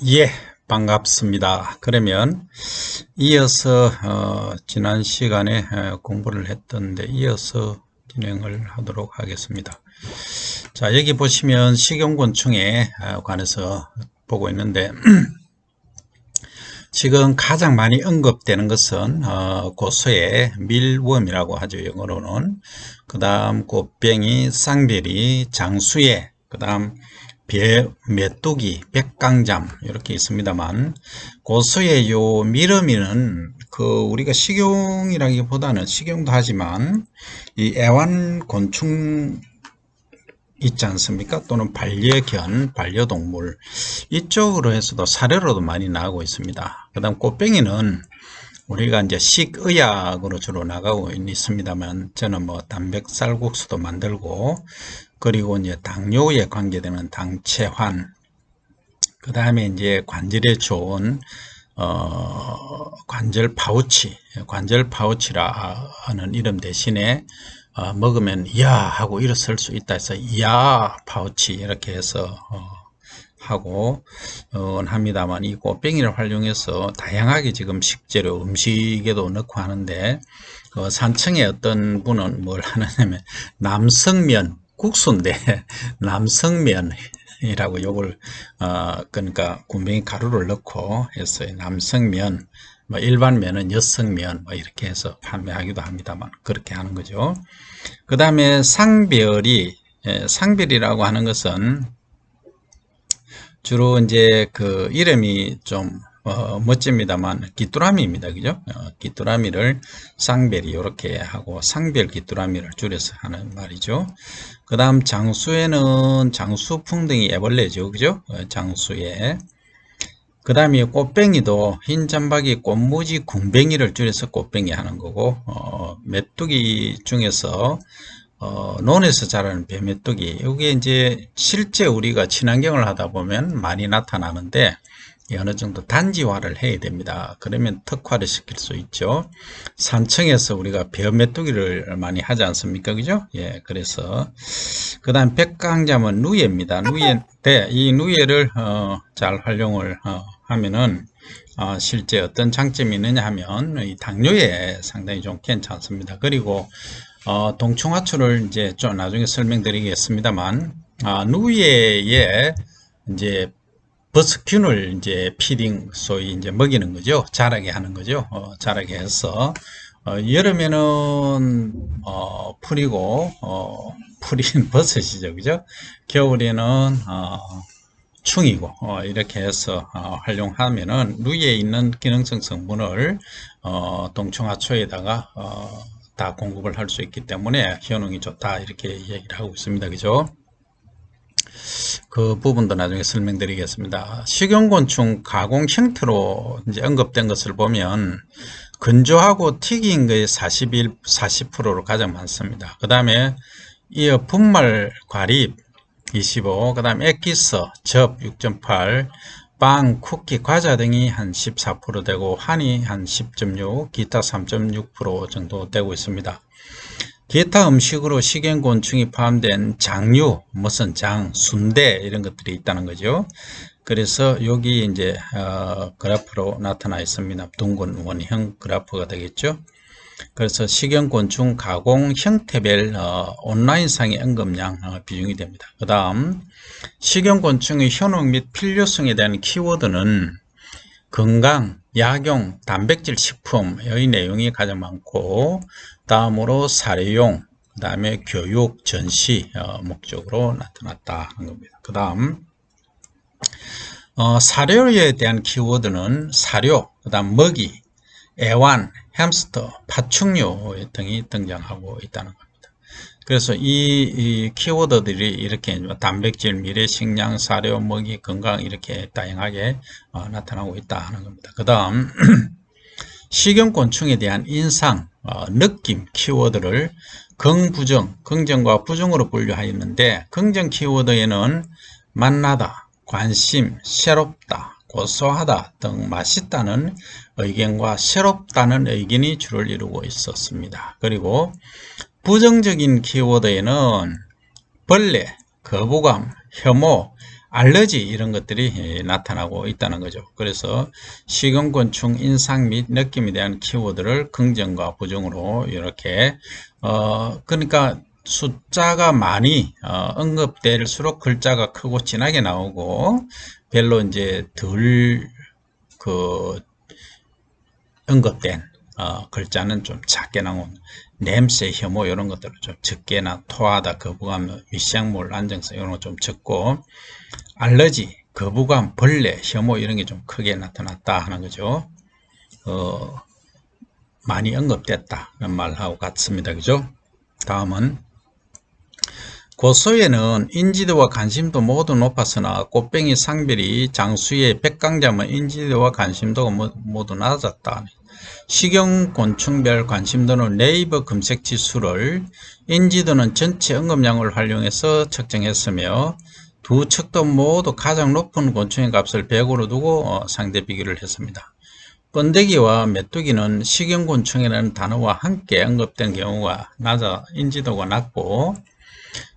예, 반갑습니다. 그러면 이어서 지난 시간에 공부를 했던데 이어서 진행을 하도록 하겠습니다. 자, 여기 보시면 식용곤충에 관해서 보고 있는데 지금 가장 많이 언급되는 것은 고소의 밀웜이라고 하죠. 영어로는. 그 다음 꽃뱅이, 쌍별이, 장수의, 그 다음 메뚜기, 백강잠 이렇게 있습니다만 고소의 요 미러미는 우리가 식용이라기보다는 식용도 하지만 이 애완곤충 있지 않습니까? 또는 반려견, 반려동물 이쪽으로 해서도 사료로도 많이 나오고 있습니다. 그 다음 꽃뱅이는 우리가 이제 식의약으로 주로 나가고 있습니다만 저는 뭐 단백살국수도 만들고 그리고 이제 당뇨에 관계되는 당채환 그 다음에 이제 관절에 좋은 관절 파우치라 하는 이름 대신에 먹으면 야 하고 일어설 수 있다 해서 야 파우치 이렇게 해서 하고 합니다만 이 꽃뱅이를 활용해서 다양하게 지금 식재료 음식에도 넣고 하는데 산청에 어떤 분은 뭘 하느냐면 남성면 국수인데 남성면이라고 요걸 그러니까 군뱅이 가루를 넣고 해서 남성면 뭐 일반면은 여성면 뭐 이렇게 해서 판매하기도 합니다만 그렇게 하는 거죠. 그 다음에 상별이라고 하는 것은 주로 이제 그 이름이 좀 멋집니다만 귀뚜라미입니다. 그죠? 귀뚜라미를 쌍별이 이렇게 하고 상별 귀뚜라미를 줄여서 하는 말이죠. 그 다음 장수에는 장수풍뎅이 애벌레죠. 그죠? 장수에. 그 다음에 꽃뱅이도 흰 잠박이 꽃무지 궁뱅이를 줄여서 꽃뱅이 하는 거고 메뚜기 중에서 논에서 자라는 뱀메뚜기 이게 이제 실제 우리가 친환경을 하다 보면 많이 나타나는데 어느 정도 단지화를 해야 됩니다. 그러면 특화를 시킬 수 있죠. 산청에서 우리가 뱀메뚜기를 많이 하지 않습니까? 그죠? 예, 그래서 그 다음 백강잠은 누에입니다. 누에인데 이 누에를 잘 활용을 하면은 실제 어떤 장점이 있느냐 하면 이 당뇨에 상당히 좀 괜찮습니다. 그리고 동충하초를 이제 좀 나중에 설명드리겠습니다만 누에에 이제 버스균을 이제 피딩 소위 이제 먹이는 거죠. 자라게 하는 거죠. 자라게 해서 여름에는 풀이고 풀인 버섯이죠. 그죠? 겨울에는 충이고 이렇게 해서 활용하면은 누이에 있는 기능성 성분을 동충하초에다가 다 공급을 할 수 있기 때문에 효능이 좋다 이렇게 얘기를 하고 있습니다. 그죠? 그 부분도 나중에 설명드리겠습니다. 식용곤충 가공 형태로 이제 언급된 것을 보면 건조하고 튀긴 것이 40%로 가장 많습니다. 그 다음에 이어 분말 과립 25, 그 다음 액기스, 접 6.8, 빵, 쿠키, 과자 등이 한 14% 되고 한이 한 10.6, 기타 3.6% 정도 되고 있습니다. 기타 음식으로 식용곤충이 포함된 장류, 무슨 장, 순대 이런 것들이 있다는 거죠. 그래서 여기 이제 그래프로 나타나 있습니다. 둥근 원형 그래프가 되겠죠. 그래서 식용곤충 가공 형태별 온라인상의 언급량 비중이 됩니다. 그 다음 식용곤충의 효능 및 필요성에 대한 키워드는 건강, 약용, 단백질 식품의 내용이 가장 많고 다음으로 사료용, 그 다음에 교육, 전시 목적으로 나타났다 하는 겁니다. 그 다음 사료에 대한 키워드는 사료, 그 다음 먹이, 애완, 햄스터, 파충류 등이 등장하고 있다는 겁니다. 그래서 이 키워드들이 이렇게 단백질, 미래, 식량, 사료, 먹이, 건강 이렇게 다양하게 나타나고 있다 하는 겁니다. 그 다음 식용곤충에 대한 인상, 느낌 키워드를 긍부정, 긍정과 부정으로 분류하였는데 긍정 키워드에는 맛나다, 관심, 새롭다, 고소하다 등 맛있다는 의견과 새롭다는 의견이 주를 이루고 있었습니다. 그리고 부정적인 키워드에는 벌레, 거부감, 혐오, 알러지 이런 것들이 나타나고 있다는 거죠. 그래서 식용곤충 인상 및 느낌에 대한 키워드를 긍정과 부정으로 이렇게 그러니까 숫자가 많이 언급될수록 글자가 크고 진하게 나오고 별로 이제 덜 그 언급된 글자는 좀 작게 나온 냄새, 혐오 이런 것들을 좀 적게나 토하다, 거부감, 위시약물, 안정성 이런 거 좀 적고 알러지, 거부감, 벌레, 혐오 이런 게 좀 크게 나타났다 하는 거죠. 많이 언급됐다 이런 말하고 같습니다. 그죠? 다음은 고소에는 인지도와 관심도 모두 높았으나 꽃뱅이 상별이 장수의 백강자면 인지도와 관심도가 모두 낮았다. 식용곤충별 관심도는 네이버 검색 지수를 인지도는 전체 언급량을 활용해서 측정했으며 두 측도 모두 가장 높은 곤충의 값을 100으로 두고 상대 비교를 했습니다. 번데기와 메뚜기는 식용곤충이라는 단어와 함께 언급된 경우가 낮아 인지도가 낮고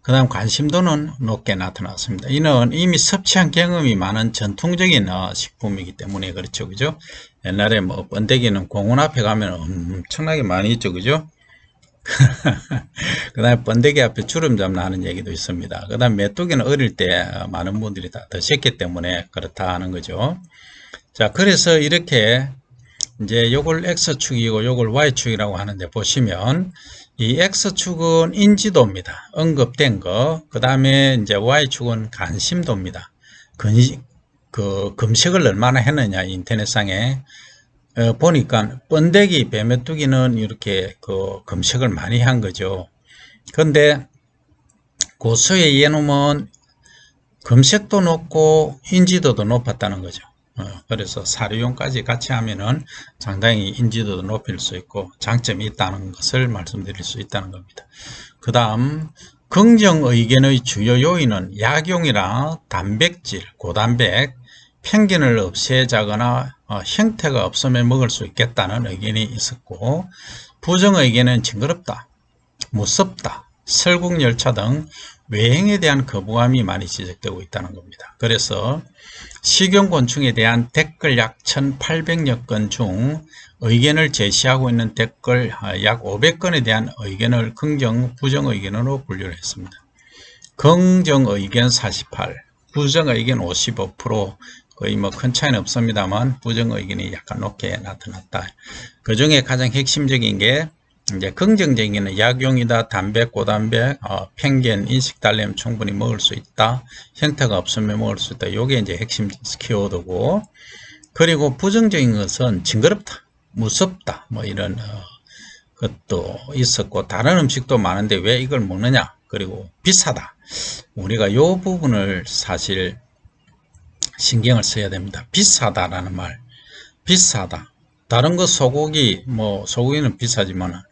그 다음 관심도는 높게 나타났습니다. 이는 이미 섭취한 경험이 많은 전통적인 식품이기 때문에 그렇죠. 그죠? 옛날에 뭐 번데기는 공원 앞에 가면 엄청나게 많이 있죠. 그죠? 그 다음에 번데기 앞에 주름 잡나 하는 얘기도 있습니다. 그 다음 메뚜기는 어릴 때 많은 분들이 다 드셨기 때문에 그렇다 하는 거죠. 자, 그래서 이렇게 이제 요걸 X축이고 요걸 Y축이라고 하는데 보시면 이 X축은 인지도입니다. 언급된 거. 그 다음에 이제 Y축은 관심도입니다. 검색을 얼마나 했느냐, 인터넷상에. 보니까 번데기, 배메뚜기는 이렇게 검색을 많이 한 거죠. 그런데 고소에 이해놓으면 검색도 높고 인지도도 높았다는 거죠. 그래서 사료용까지 같이 하면은 상당히 인지도도 높일 수 있고 장점이 있다는 것을 말씀드릴 수 있다는 겁니다. 그 다음 긍정 의견의 주요 요인은 약용이나 단백질, 고단백, 편견을 없애자거나 형태가 없으면 먹을 수 있겠다는 의견이 있었고 부정 의견은 징그럽다, 무섭다, 설국열차 등 외행에 대한 거부감이 많이 지적되고 있다는 겁니다. 그래서 식용곤충에 대한 댓글 약 1800여 건 중 의견을 제시하고 있는 댓글 약 500건에 대한 의견을 긍정, 부정 의견으로 분류를 했습니다. 긍정 의견 48, 부정 의견 55%, 거의 뭐 큰 차이는 없습니다만 부정 의견이 약간 높게 나타났다. 그 중에 가장 핵심적인 게 이제 긍정적인 약용이다, 단백, 고단백, 편견, 인식 달래면 충분히 먹을 수 있다, 형태가 없으면 먹을 수 있다. 요게 이제 핵심 키워드고, 그리고 부정적인 것은 징그럽다, 무섭다, 뭐 이런 것도 있었고, 다른 음식도 많은데 왜 이걸 먹느냐, 그리고 비싸다. 우리가 요 부분을 사실 신경을 써야 됩니다. 비싸다라는 말, 비싸다. 다른 거 소고기, 뭐 소고기는 비싸지만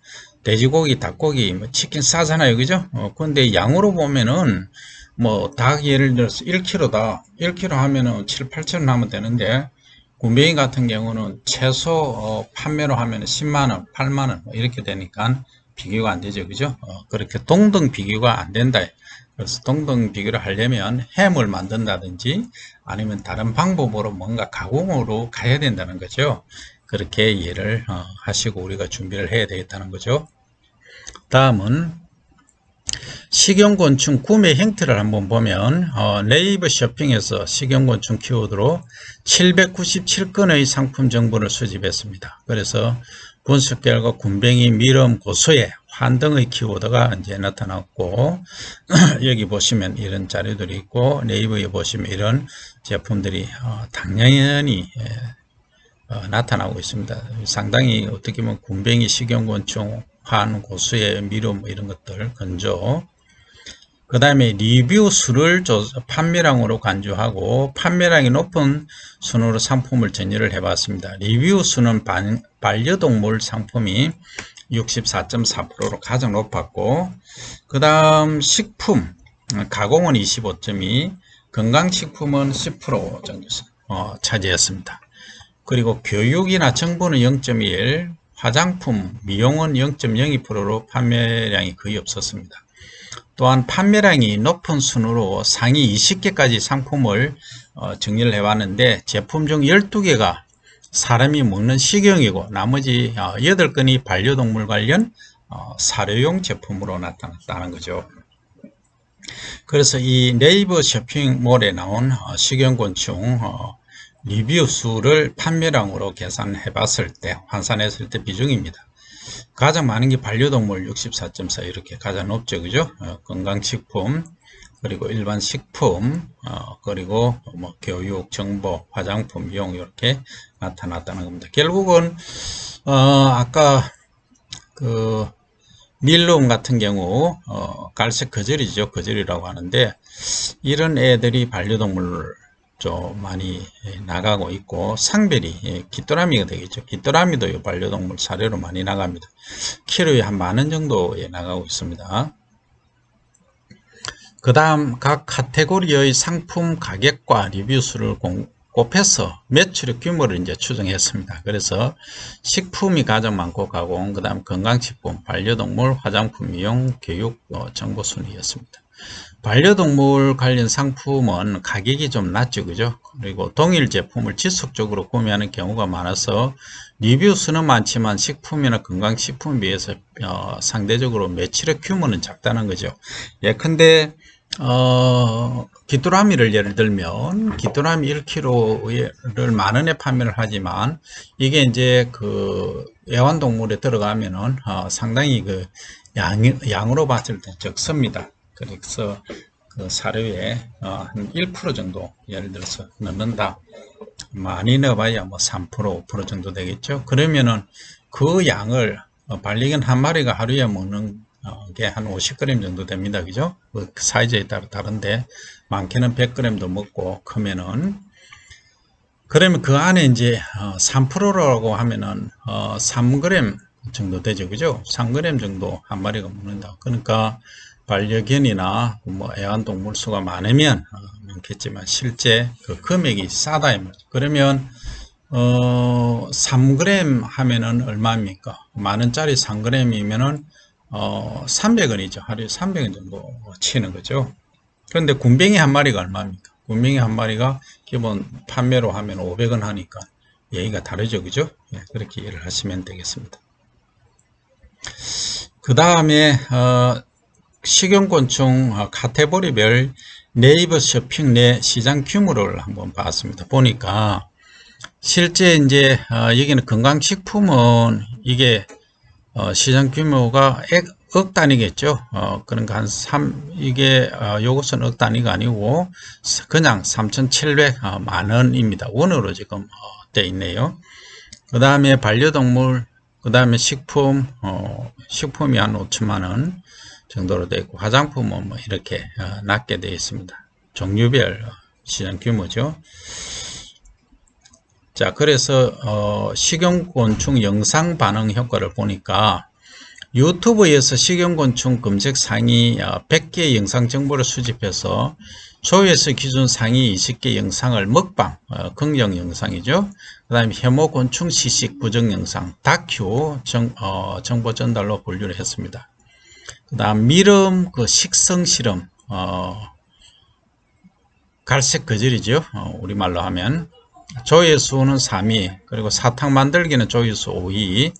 돼지고기, 닭고기, 뭐 치킨 싸잖아요. 그죠? 근데 양으로 보면은 뭐 닭 예를 들어서 1kg다. 1kg 하면은 7, 8천원 하면 되는데 굼벵이 같은 경우는 최소 판매로 하면 10만원, 8만원 뭐 이렇게 되니까 비교가 안 되죠. 그죠? 그렇게 동등 비교가 안 된다. 그래서 동등 비교를 하려면 햄을 만든다든지 아니면 다른 방법으로 뭔가 가공으로 가야 된다는 거죠. 그렇게 이해를 하시고 우리가 준비를 해야 되겠다는 거죠. 다음은 식용곤충 구매 형태를 한번 보면 네이버 쇼핑에서 식용곤충 키워드로 797건의 상품 정보를 수집했습니다. 그래서 분석 결과 굼벵이, 미럼, 고소해, 환 등의 키워드가 이제 나타났고 여기 보시면 이런 자료들이 있고 네이버에 보시면 이런 제품들이 당연히 나타나고 있습니다. 상당히 어떻게 보면 굼벵이, 식용곤충, 환, 고수의 미름 이런 것들 건조. 그 다음에 리뷰 수를 판매량으로 간주하고 판매량이 높은 순으로 상품을 전열을 해봤습니다. 리뷰 수는 반려동물 상품이 64.4%로 가장 높았고 그 다음 식품 가공은 25.2, 건강식품은 10% 정도 차지했습니다. 그리고 교육이나 정보는 0.1, 화장품, 미용은 0.02%로 판매량이 거의 없었습니다. 또한 판매량이 높은 순으로 상위 20개까지 상품을 정리를 해봤는데 제품 중 12개가 사람이 먹는 식용이고 나머지 8건이 반려동물 관련 사료용 제품으로 나타났다는 거죠. 그래서 이 네이버 쇼핑몰에 나온 식용곤충 리뷰 수를 판매량으로 계산해 봤을 때 환산했을 때 비중입니다. 가장 많은 게 반려동물 64.4 이렇게 가장 높죠. 그죠? 건강식품 그리고 일반 식품 그리고 뭐 교육, 정보, 화장품, 미용 이렇게 나타났다는 겁니다. 결국은 아까 그 닐룸 같은 경우 갈색 거절이죠. 거절이라고 하는데 이런 애들이 반려동물 좀 많이 나가고 있고 상별이 귀뚜라미가 되겠죠. 귀뚜라미도 반려동물 사료로 많이 나갑니다. 키로에 한 10,000원 정도에 나가고 있습니다. 그 다음 각 카테고리의 상품 가격과 리뷰 수를 곱해서 매출의 규모를 이제 추정했습니다. 그래서 식품이 가장 많고 가공, 그 다음 건강식품, 반려동물, 화장품, 미용, 교육, 정보 순이었습니다. 반려동물 관련 상품은 가격이 좀 낮죠. 그죠? 그리고 동일 제품을 지속적으로 구매하는 경우가 많아서 리뷰 수는 많지만 식품이나 건강식품에 비해서 상대적으로 매출의 규모는 작다는 거죠. 예컨대 귀뚜라미를 예를 들면 귀뚜라미 1kg를 10,000원에 판매를 하지만 이게 이제 그 애완동물에 들어가면은 상당히 그 양으로 봤을 때 적습니다. 그래서 그 사료에 한 1% 정도 예를 들어서 넣는다. 많이 넣어봐야 뭐 3%, 5% 정도 되겠죠. 그러면은 그 양을 반려견 한 마리가 하루에 먹는 게 한 50g 정도 됩니다. 그죠? 그 사이즈에 따라 다른데 많게는 100g도 먹고 크면은 그러면 그 안에 이제 3%라고 하면은 3g 정도 되죠. 그죠? 3g 정도 한 마리가 먹는다. 그러니까 반려견이나 뭐 애완동물 수가 많으면 많겠지만 실제 그 금액이 싸다 이 말이죠. 그러면 3g 하면은 얼마입니까? 10,000원짜리 3g이면은 300원이죠. 하루에 300원 정도 치는 거죠. 그런데 군뱅이 한 마리가 얼마입니까? 군뱅이 한 마리가 기본 판매로 하면 500원 하니까 얘기가 다르죠. 그죠? 예, 그렇게 이해를 하시면 되겠습니다. 그 다음에 식용곤충 카테고리별 네이버 쇼핑 내 시장 규모를 한번 봤습니다. 보니까 실제 이제 여기는 건강식품은 이게 시장 규모가 억 단위겠죠. 그러니까 한 이게 요것은 억 단위가 아니고 그냥 3,700만 원입니다. 원으로 지금 돼 있네요. 그 다음에 반려동물, 그 다음에 식품, 식품이 한 5천만 원 정도로 되어 있고 화장품은 뭐 이렇게 낮게 되어 있습니다. 종류별 시장 규모죠. 자, 그래서 식용곤충 영상 반응 효과를 보니까 유튜브에서 식용곤충 검색 상위 100개 영상 정보를 수집해서 조회수 기준 상위 20개 영상을 먹방, 긍정 영상이죠. 그 다음에 혐오곤충 시식 부정 영상, 다큐 정보 전달로 분류를 했습니다. 그 다음 미름 그 식성 실험, 갈색 거절이죠. 우리말로 하면 조회수는 3위, 그리고 사탕 만들기는 조회수 5위.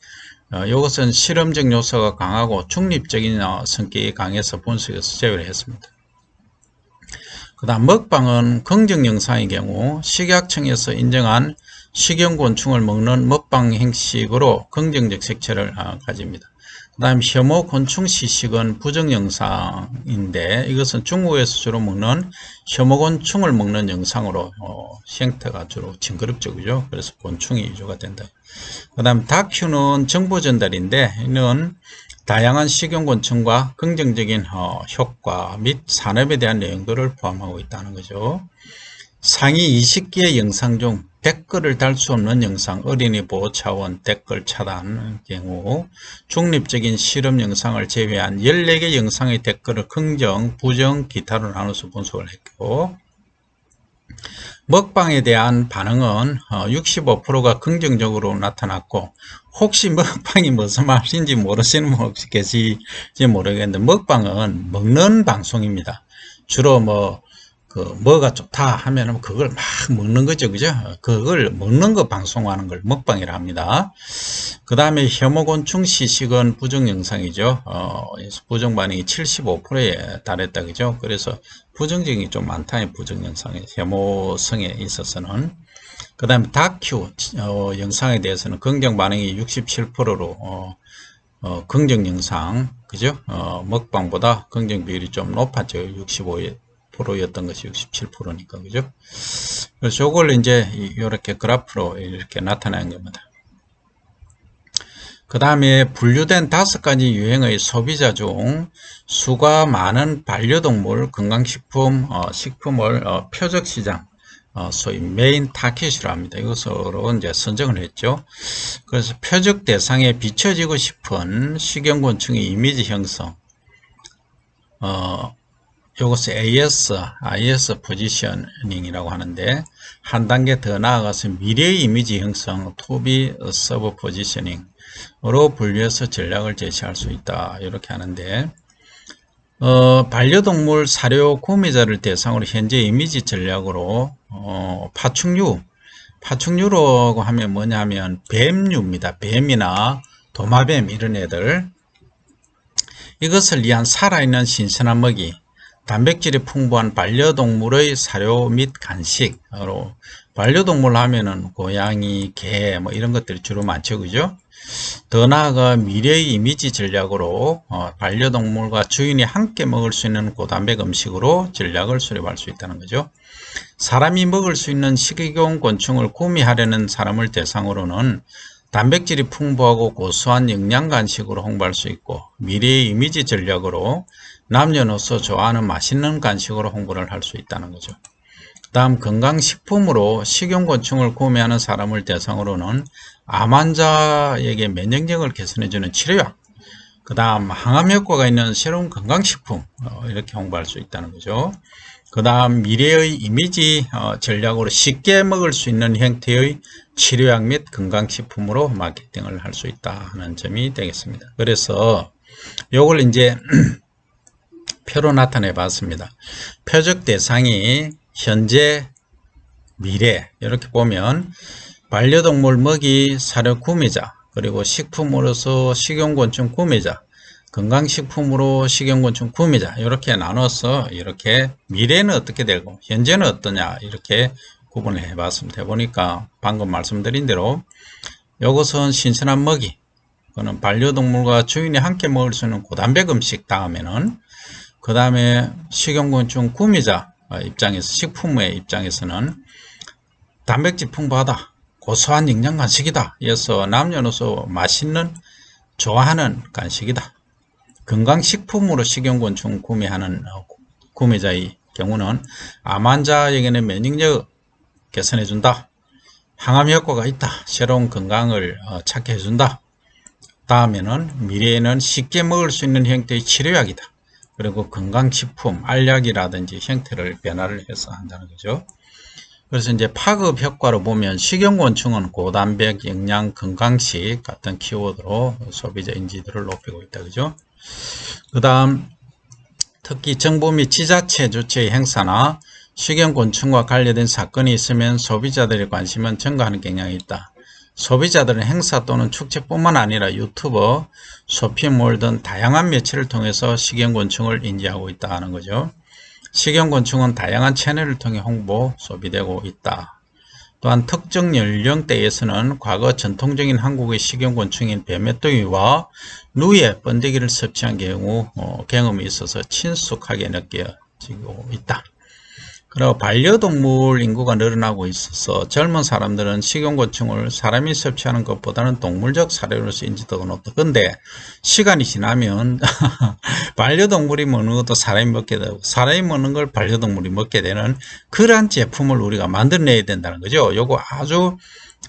이것은 실험적 요소가 강하고 중립적인 성격이 강해서 분석해서 제외를 했습니다. 그 다음 먹방은 긍정 영상의 경우 식약청에서 인정한 식용곤충을 먹는 먹방 형식으로 긍정적 색채를 가집니다. 그 다음 혐오곤충 시식은 부정 영상인데 이것은 중국에서 주로 먹는 혐오곤충을 먹는 영상으로 형태가 주로 징그럽죠. 그죠? 그래서 곤충이 위주가 된다. 그 다음 다큐는 정보 전달인데 이는 다양한 식용곤충과 긍정적인 효과 및 산업에 대한 내용들을 포함하고 있다는 거죠. 상위 20개의 영상 중 댓글을 달 수 없는 영상, 어린이 보호 차원 댓글 차단 경우 중립적인 실험 영상을 제외한 14개 영상의 댓글을 긍정, 부정, 기타로 나눠서 분석을 했고 먹방에 대한 반응은 65%가 긍정적으로 나타났고, 혹시 먹방이 무슨 말인지 모르시는 분 혹시 계실지 모르겠는데, 먹방은 먹는 방송입니다. 주로 뭐가 좋다 하면은 그걸 막 먹는 거죠. 그죠? 그걸 먹는 거 방송하는 걸 먹방이라 합니다. 그 다음에 혐오곤충 시식은 부정 영상이죠. 부정 반응이 75%에 달했다. 그죠? 그래서 부정적이 좀 많다. 부정 영상에, 혐오성에 있어서는. 그 다음에 다큐 영상에 대해서는 긍정 반응이 67%로 긍정 영상, 그죠? 먹방보다 긍정 비율이 좀 높았죠. 65%였던 것이 67%니까, 그죠? 그래서 이걸 이제 이렇게 그래프로 이렇게 나타나는 겁니다. 그 다음에 분류된 5가지 유행의 소비자 중 수가 많은 반려동물 건강식품 식품을 표적시장, 소위 메인 타켓이라 합니다. 이것으로 이제 선정을 했죠. 그래서 표적 대상에 비춰지고 싶은 식용곤충의 이미지 형성, 이것을 IS 포지셔닝이라고 하는데, 한 단계 더 나아가서 미래의 이미지 형성, To be serve positioning으로 분류해서 전략을 제시할 수 있다. 이렇게 하는데, 반려동물 사료 구매자를 대상으로 현재 이미지 전략으로 파충류라고 하면 뭐냐면 뱀류입니다. 뱀이나 도마뱀 이런 애들, 이것을 위한 살아있는 신선한 먹이, 단백질이 풍부한 반려동물의 사료 및 간식으로, 반려동물 하면은 고양이, 개 뭐 이런 것들이 주로 많죠. 그죠? 더 나아가 미래의 이미지 전략으로 반려동물과 주인이 함께 먹을 수 있는 고단백 음식으로 전략을 수립할 수 있다는 거죠. 사람이 먹을 수 있는 식용 곤충을 구매하려는 사람을 대상으로는 단백질이 풍부하고 고소한 영양 간식으로 홍보할 수 있고, 미래의 이미지 전략으로 남녀노소 좋아하는 맛있는 간식으로 홍보를 할 수 있다는 거죠. 다음 건강식품으로 식용곤충을 구매하는 사람을 대상으로는 암 환자에게 면역력을 개선해주는 치료약, 그 다음 항암 효과가 있는 새로운 건강식품 이렇게 홍보할 수 있다는 거죠. 그 다음 미래의 이미지 전략으로 쉽게 먹을 수 있는 형태의 치료약 및 건강식품으로 마케팅을 할 수 있다 하는 점이 되겠습니다. 그래서 요걸 이제 표로 나타내 봤습니다. 표적 대상이 현재, 미래 이렇게 보면 반려동물 먹이 사료 구매자, 그리고 식품으로서 식용곤충 구매자, 건강식품으로 식용곤충 구매자, 이렇게 나눠서 이렇게 미래는 어떻게 되고 현재는 어떠냐 이렇게 구분을 해봤습니다. 해보니까 방금 말씀드린 대로 이것은 신선한 먹이, 그거는 반려동물과 주인이 함께 먹을 수 있는 고단백 음식, 다음에는 그 다음에 식용곤충 구매자 입장에서, 식품의 입장에서는 단백질 풍부하다, 고소한 영양 간식이다, 이어서 남녀노소 맛있는 좋아하는 간식이다. 건강식품으로 식용곤충 구매하는 구매자의 경우는 암 환자에게는 면역력 개선해준다, 항암 효과가 있다, 새로운 건강을 찾게 해준다. 다음에는 미래에는 쉽게 먹을 수 있는 형태의 치료약이다. 그리고 건강식품, 알약이라든지 형태를 변화를 해서 한다는 거죠. 그래서 이제 파급 효과로 보면 식용곤충은 고단백, 영양, 건강식 같은 키워드로 소비자 인지도를 높이고 있다. 그죠? 그 다음, 특히 정부 및 지자체 주체의 행사나 식용곤충과 관련된 사건이 있으면 소비자들의 관심은 증가하는 경향이 있다. 소비자들은 행사 또는 축제뿐만 아니라 유튜버, 쇼핑몰 등 다양한 매체를 통해서 식용곤충을 인지하고 있다 하는 거죠. 식용곤충은 다양한 채널을 통해 홍보, 소비되고 있다. 또한 특정 연령대에서는 과거 전통적인 한국의 식용곤충인 뱀메뚜기와 누에, 번데기를 섭취한 경험이 있어서 친숙하게 느껴지고 있다. 그리고 반려동물 인구가 늘어나고 있어서 젊은 사람들은 식용곤충을 사람이 섭취하는 것보다는 동물적 사료로서 인지도가 높다. 근데 시간이 지나면 반려동물이 먹는 것도 사람이 먹게 되고, 사람이 먹는 걸 반려동물이 먹게 되는 그러한 제품을 우리가 만들어내야 된다는 거죠. 요거 아주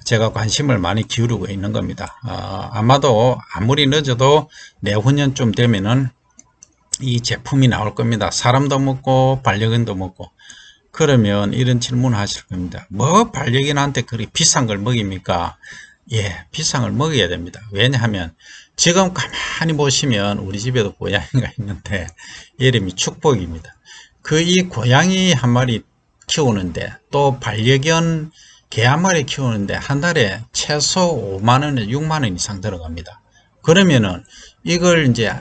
제가 관심을 많이 기울이고 있는 겁니다. 아마도 아무리 늦어도 내후년쯤 되면은 이 제품이 나올 겁니다. 사람도 먹고 반려견도 먹고. 그러면 이런 질문을 하실 겁니다. 뭐 반려견한테 그리 비싼 걸 먹입니까? 예, 비싼 걸 먹여야 됩니다. 왜냐하면 지금 가만히 보시면 우리 집에도 고양이가 있는데 이름이 축복입니다. 그 이 고양이 한 마리 키우는데 또 반려견 개 한 마리 키우는데 한 달에 최소 5만원에 6만원 이상 들어갑니다. 그러면은 이걸 이제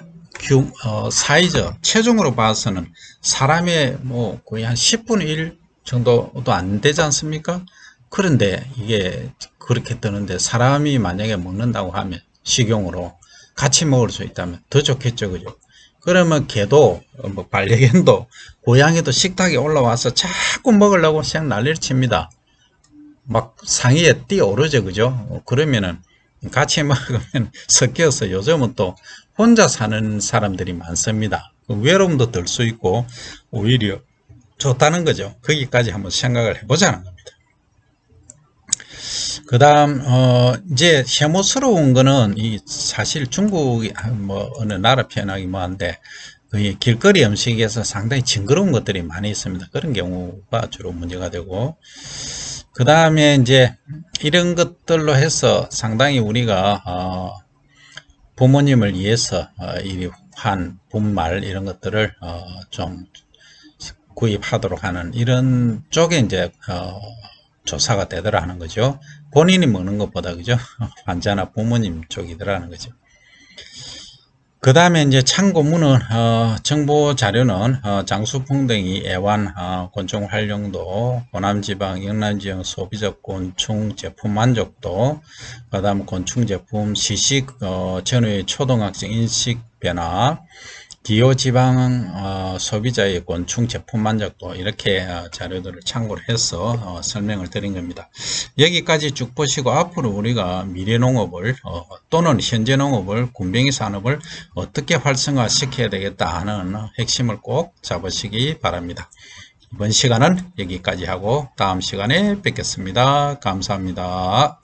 사이즈 체중으로 봐서는 사람의 뭐 거의 한 10분의 1 정도도 안 되지 않습니까? 그런데 이게 그렇게 뜨는데 사람이 만약에 먹는다고 하면 식용으로 같이 먹을 수 있다면 더 좋겠죠, 그죠? 그러면 개도 뭐 반려견도 고양이도 식탁에 올라와서 자꾸 먹으려고 그냥 난리를 칩니다. 막 상위에 뛰어오르죠, 그죠? 그러면은 같이 먹으면 섞여서 요즘은 또 혼자 사는 사람들이 많습니다. 외로움도 덜 수 있고 오히려 좋다는 거죠. 거기까지 한번 생각을 해보자는 겁니다. 그 다음 이제 혐오스러운 거는 이 사실 중국이 뭐 어느 나라 표현하기 뭐한데 그 길거리 음식에서 상당히 징그러운 것들이 많이 있습니다. 그런 경우가 주로 문제가 되고, 그 다음에 이제 이런 것들로 해서 상당히 우리가 부모님을 위해서 이한 분말 이런 것들을 좀 구입하도록 하는 이런 쪽에 이제 조사가 되더라 하는 거죠. 본인이 먹는 것보다, 그죠? 환자나 부모님 쪽이더라는 거죠. 그 다음에 이제 참고문은 정보 자료는 장수풍뎅이, 애완, 곤충 활용도, 호남지방, 영남지역 소비적 곤충 제품 만족도, 그 다음 곤충 제품 시식, 전후의 초등학생 인식 변화, 기호지방 소비자의 곤충 제품 만족도, 이렇게 자료들을 참고를 해서 설명을 드린 겁니다. 여기까지 쭉 보시고 앞으로 우리가 미래농업을 또는 현재농업을 군뱅이 산업을 어떻게 활성화 시켜야 되겠다 하는 핵심을 꼭 잡으시기 바랍니다. 이번 시간은 여기까지 하고 다음 시간에 뵙겠습니다. 감사합니다.